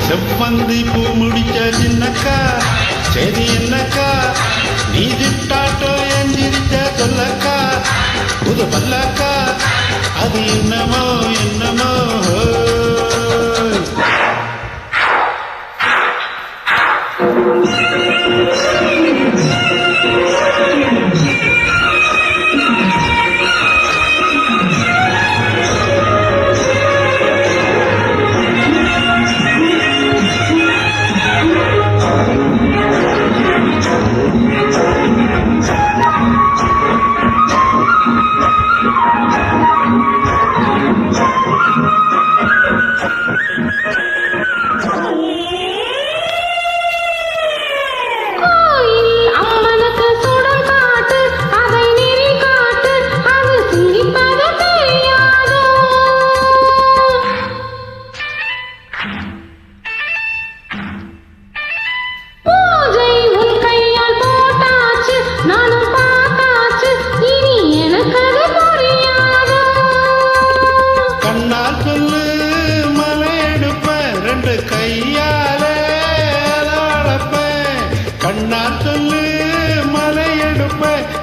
செவ்வந்தி பூ முடிச்ச சின்னக்கா சரி என்னக்கா நீ திட்டாட்டோ எந்திரிச்ச சொல்லக்கா புது பல்லக்கா அது என்னமோ என்னமோ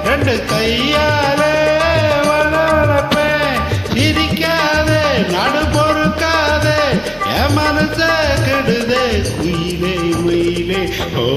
ரெண்டு கையாலே வளர்ப்பேன் சிரிக்காதே நடு பொறுக்காதே என் மனச கெடுதே குயிலே குயிலே ஓ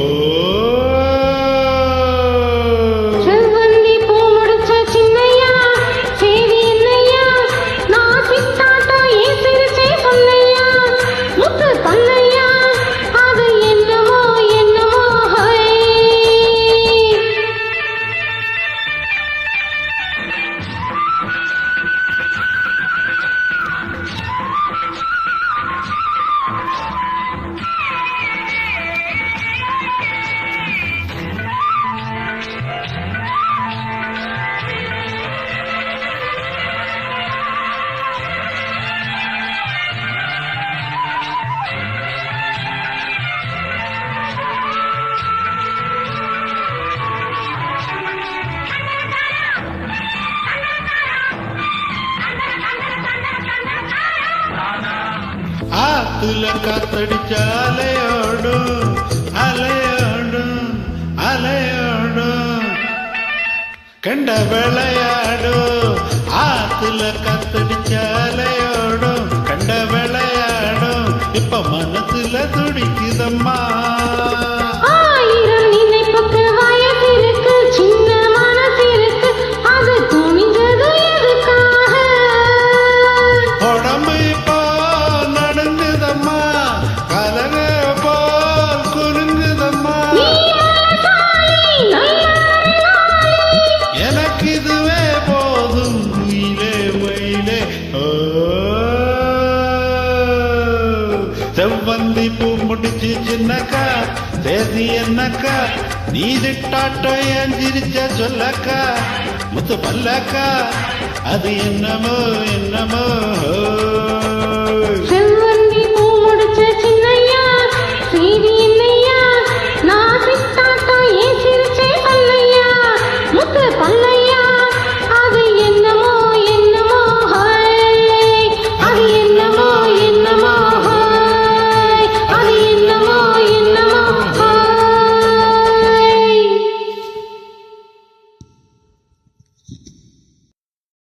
ஆத்துல காத்தடிச்ச அலையோடும் அலையோடும் அலையோடும் கண்ட விளையாடும் ஆத்துல காத்தடிச்ச அலையோடும் கண்ட விளையாடும் இப்ப மனசுல துடிக்குதம்மா செவ்வந்தி பூ முடிச்சு சின்னக்கா சேதி என்னக்கா நீ திட்டாட்டோ எந்திரிச்ச சொல்லக்கா முத்து பல்லக்கா அது என்னமோ என்னமோ